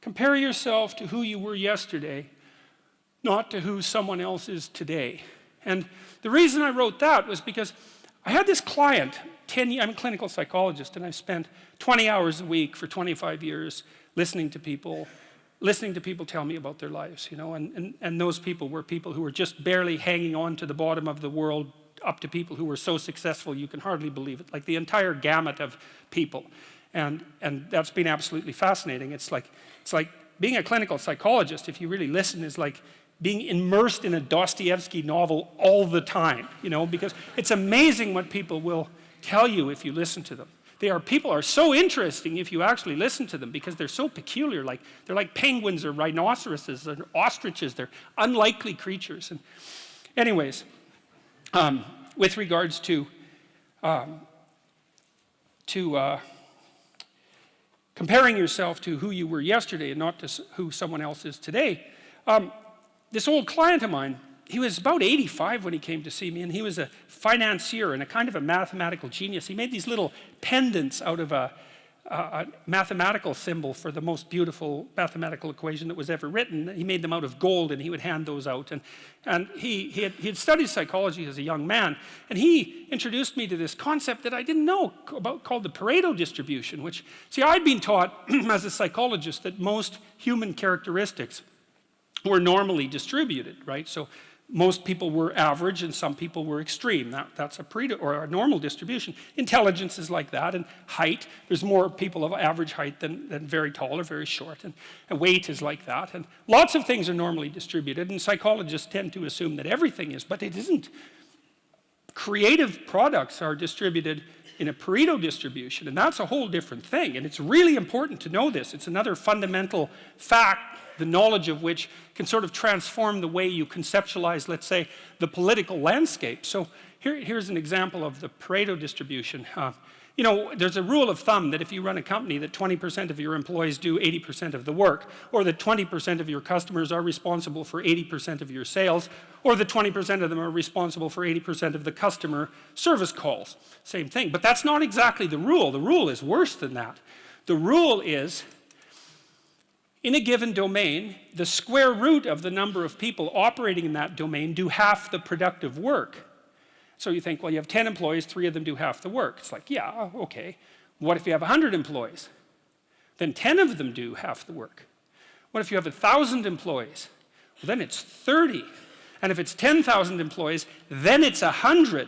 Compare yourself to who you were yesterday, not to who someone else is today. And the reason I wrote that was because I had this client, I'm a clinical psychologist, and I've spent 20 hours a week for 25 years listening to people tell me about their lives, you know, and those people were people who were just barely hanging on to the bottom of the world, up to people who were so successful you can hardly believe it, like the entire gamut of people. And that's been absolutely fascinating. It's like being a clinical psychologist, if you really listen, is like being immersed in a Dostoevsky novel all the time, you know, because it's amazing what people will tell you if you listen to them. People are so interesting if you actually listen to them because they're so peculiar. Like they're like penguins or rhinoceroses or ostriches. They're unlikely creatures. And anyways, with regards to comparing yourself to who you were yesterday and not to who someone else is today, this old client of mine, he was about 85 when he came to see me, and he was a financier and a kind of a mathematical genius. He made these little pendants out of a mathematical symbol for the most beautiful mathematical equation that was ever written. He made them out of gold, and he would hand those out. And he had studied psychology as a young man, and he introduced me to this concept that I didn't know about called the Pareto Distribution, which, see, I'd been taught as a psychologist that most human characteristics were normally distributed, right? So most people were average and some people were extreme. That's a Pareto or a normal distribution. Intelligence is like that, and height, there's more people of average height than very tall or very short, and weight is like that, and lots of things are normally distributed, and psychologists tend to assume that everything is, but it isn't. Creative products are distributed in a Pareto distribution, and that's a whole different thing, and it's really important to know this. It's another fundamental fact, the knowledge of which can sort of transform the way you conceptualize, let's say, the political landscape. So here's an example of the Pareto distribution. You know, there's a rule of thumb that if you run a company that 20% of your employees do 80% of the work, or that 20% of your customers are responsible for 80% of your sales, or that 20% of them are responsible for 80% of the customer service calls. Same thing, but that's not exactly the rule. The rule is worse than that. The rule is, in a given domain, the square root of the number of people operating in that domain do half the productive work. So you think, well, you have 10 employees, 3 of them do half the work. It's like, yeah, okay. What if you have 100 employees? Then 10 of them do half the work. What if you have 1,000 employees? Well, then it's 30. And if it's 10,000 employees, then it's 100.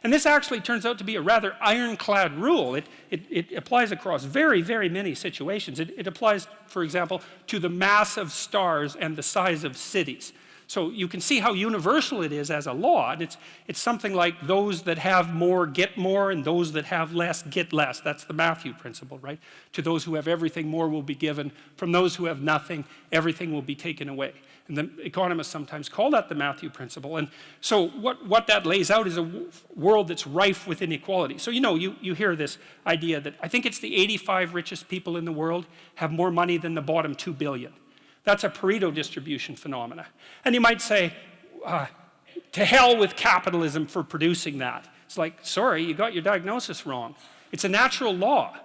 And this actually turns out to be a rather ironclad rule. It applies across very, very many situations. It applies, for example, to the mass of stars and the size of cities. So you can see how universal it is as a law. And it's something like those that have more get more, and those that have less get less. That's the Matthew principle, right? To those who have everything, more will be given. From those who have nothing, everything will be taken away. And the economists sometimes call that the Matthew principle. And so what that lays out is a world that's rife with inequality. So, you know, you hear this idea that I think it's the 85 richest people in the world have more money than the bottom 2 billion. That's a Pareto distribution phenomena. And you might say, to hell with capitalism for producing that. It's like, sorry, you got your diagnosis wrong. It's a natural law.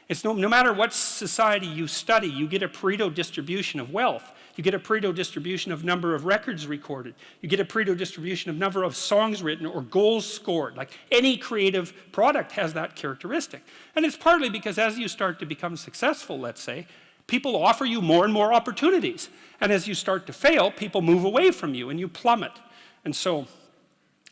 It's no matter what society you study, you get a Pareto distribution of wealth. You get a Pareto distribution of number of records recorded. You get a Pareto distribution of number of songs written or goals scored. Like any creative product has that characteristic. And it's partly because as you start to become successful, let's say, people offer you more and more opportunities. And as you start to fail, people move away from you and you plummet. And so,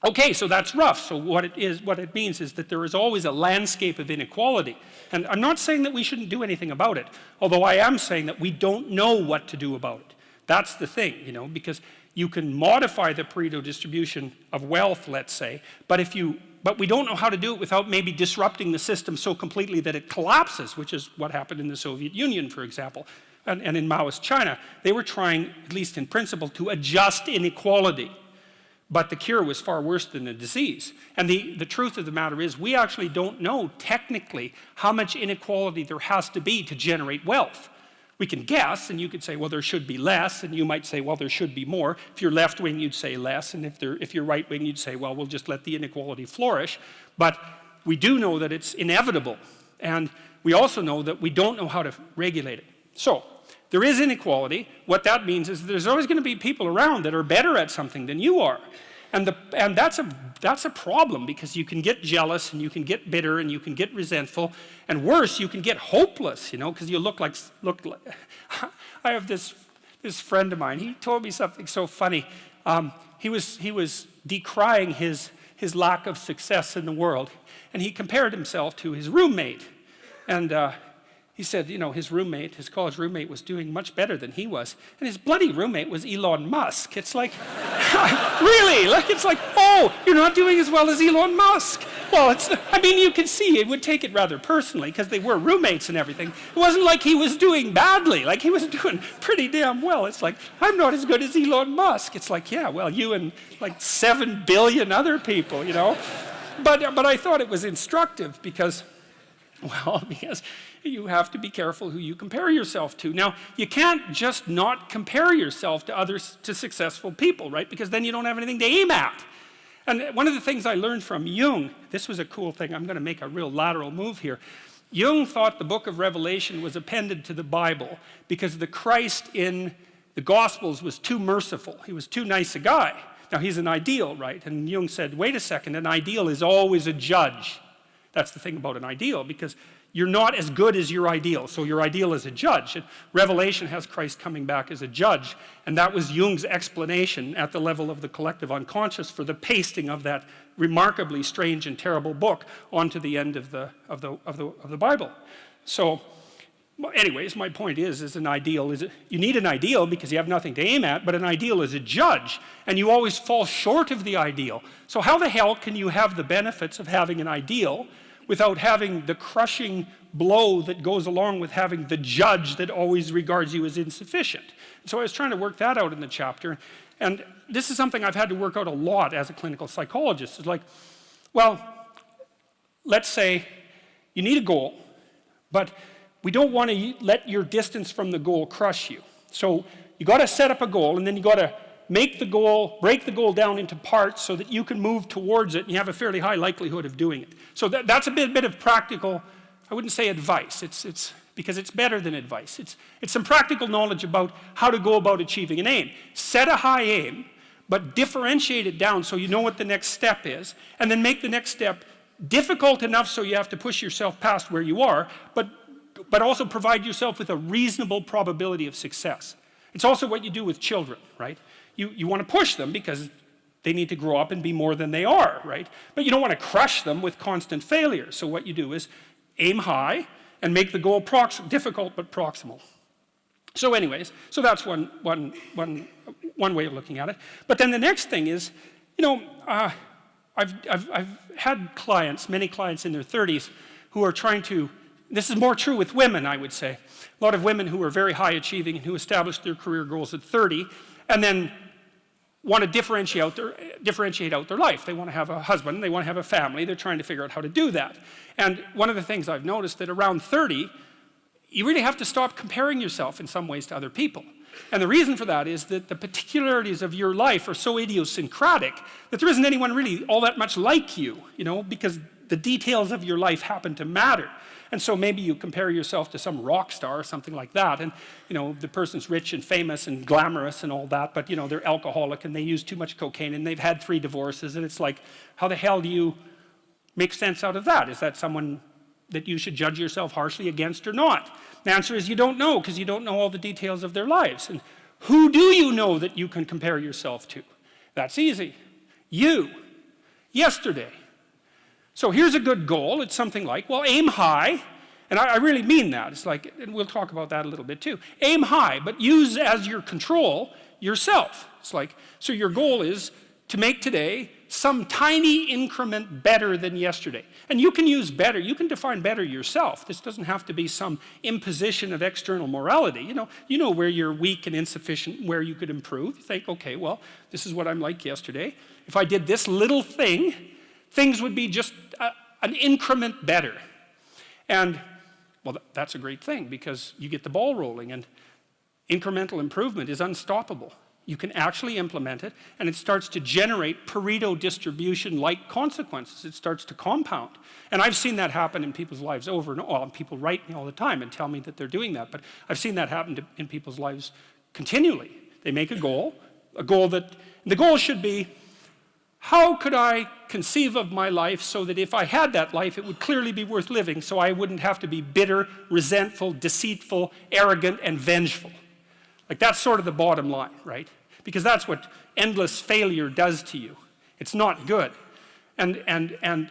okay, so that's rough. So what it means is that there is always a landscape of inequality. And I'm not saying that we shouldn't do anything about it, although I am saying that we don't know what to do about it. That's the thing, you know, because you can modify the Pareto distribution of wealth, let's say, but we don't know how to do it without maybe disrupting the system so completely that it collapses, which is what happened in the Soviet Union, for example, and in Maoist China. They were trying, at least in principle, to adjust inequality. But the cure was far worse than the disease. And the truth of the matter is we actually don't know technically how much inequality there has to be to generate wealth. We can guess, and you could say, well, there should be less, and you might say, well, there should be more. If you're left-wing, you'd say less, and if you're right-wing, you'd say, well, we'll just let the inequality flourish. But we do know that it's inevitable, and we also know that we don't know how to regulate it. So there is inequality. What that means is there's always going to be people around that are better at something than you are. And that's a problem, because you can get jealous and you can get bitter and you can get resentful, and worse, you can get hopeless, because you look like I have this friend of mine. He told me something so funny. He was decrying his lack of success in the world, and he compared himself to his roommate. And he said, his college roommate was doing much better than he was. And his bloody roommate was Elon Musk. It's like, really? It's like, oh, you're not doing as well as Elon Musk. Well, you can see he would take it rather personally, because they were roommates and everything. It wasn't like he was doing badly. Like, he was doing pretty damn well. It's like, I'm not as good as Elon Musk. It's like, yeah, well, you and like 7 billion other people, But I thought it was instructive because you have to be careful who you compare yourself to. Now, you can't just not compare yourself to successful people, right? Because then you don't have anything to aim at. And one of the things I learned from Jung, this was a cool thing, I'm going to make a real lateral move here. Jung thought the book of Revelation was appended to the Bible because the Christ in the Gospels was too merciful. He was too nice a guy. Now, he's an ideal, right? And Jung said, wait a second, an ideal is always a judge. That's the thing about an ideal, because you're not as good as your ideal, so your ideal is a judge. And Revelation has Christ coming back as a judge, and that was Jung's explanation at the level of the collective unconscious for the pasting of that remarkably strange and terrible book onto the end of the Bible. So, anyways, my point is an ideal you need an ideal because you have nothing to aim at, but an ideal is a judge, and you always fall short of the ideal. So how the hell can you have the benefits of having an ideal without having the crushing blow that goes along with having the judge that always regards you as insufficient? So I was trying to work that out in the chapter, and this is something I've had to work out a lot as a clinical psychologist. It's like, well, let's say you need a goal, but we don't want to let your distance from the goal crush you. So you got to set up a goal, and then you got to break the goal down into parts so that you can move towards it, and you have a fairly high likelihood of doing it. So that's a bit of practical, I wouldn't say advice, it's because it's better than advice. It's some practical knowledge about how to go about achieving an aim. Set a high aim, but differentiate it down so you know what the next step is, and then make the next step difficult enough so you have to push yourself past where you are, but also provide yourself with a reasonable probability of success. It's also what you do with children, right? You want to push them because they need to grow up and be more than they are, right? But you don't want to crush them with constant failure. So what you do is aim high and make the goal difficult but proximal. So anyways, so that's one way of looking at it. But then the next thing is, I've had many clients in their 30s who are trying to, this is more true with women, I would say. A lot of women who are very high achieving and who established their career goals at 30 and then want to differentiate out their life. They want to have a husband, they want to have a family, they're trying to figure out how to do that. And one of the things I've noticed that around 30, you really have to stop comparing yourself in some ways to other people. And the reason for that is that the particularities of your life are so idiosyncratic that there isn't anyone really all that much like you, because the details of your life happen to matter. And so maybe you compare yourself to some rock star or something like that, and the person's rich and famous and glamorous and all that, but they're alcoholic and they use too much cocaine and they've had 3 divorces, and it's like, how the hell do you make sense out of that? Is that someone that you should judge yourself harshly against or not? The answer is you don't know, because you don't know all the details of their lives. And who do you know that you can compare yourself to? That's easy. You. Yesterday. So here's a good goal. It's something like, well, aim high. And I really mean that. It's like, and we'll talk about that a little bit too. Aim high, but use as your control yourself. It's like, so your goal is to make today some tiny increment better than yesterday. And you can use better, you can define better yourself. This doesn't have to be some imposition of external morality. You know where you're weak and insufficient, where you could improve. You think, okay, well, this is what I'm like yesterday. If I did this little thing, things would be just an increment better. And, well, that's a great thing because you get the ball rolling, and incremental improvement is unstoppable. You can actually implement it, and it starts to generate Pareto distribution-like consequences. It starts to compound. And I've seen that happen in people's lives over and over. Well, people write me all the time and tell me that they're doing that, but I've seen that happen in people's lives continually. They make a goal that, the goal should be, how could I conceive of my life so that if I had that life, it would clearly be worth living, so I wouldn't have to be bitter, resentful, deceitful, arrogant, and vengeful. Like, that's sort of the bottom line, right? Because that's what endless failure does to you. It's not good. And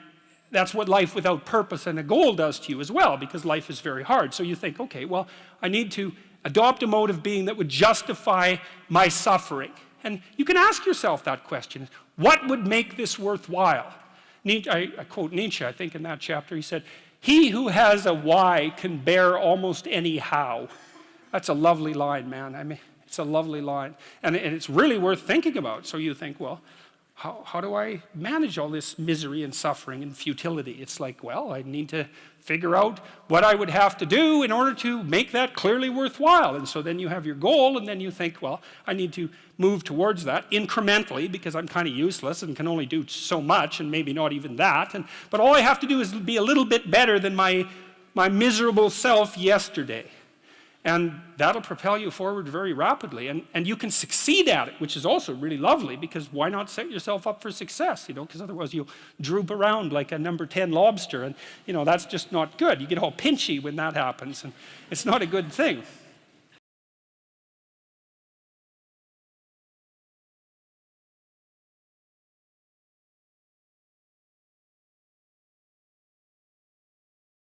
that's what life without purpose and a goal does to you as well, because life is very hard. So you think, okay, well, I need to adopt a mode of being that would justify my suffering. And you can ask yourself that question. What would make this worthwhile? I quote Nietzsche, I think in that chapter, he said, "He who has a why can bear almost any how." That's a lovely line, man. I mean, it's a lovely line. And it's really worth thinking about. So you think, well, how do I manage all this misery and suffering and futility? It's like, well, I need to figure out what I would have to do in order to make that clearly worthwhile. And so then you have your goal, and then you think, well, I need to move towards that incrementally because I'm kind of useless and can only do so much, and maybe not even that. But all I have to do is be a little bit better than my miserable self yesterday. And that'll propel you forward very rapidly. And you can succeed at it, which is also really lovely, because why not set yourself up for success, because otherwise you'll droop around like a number 10 lobster, and that's just not good. You get all pinchy when that happens, and it's not a good thing.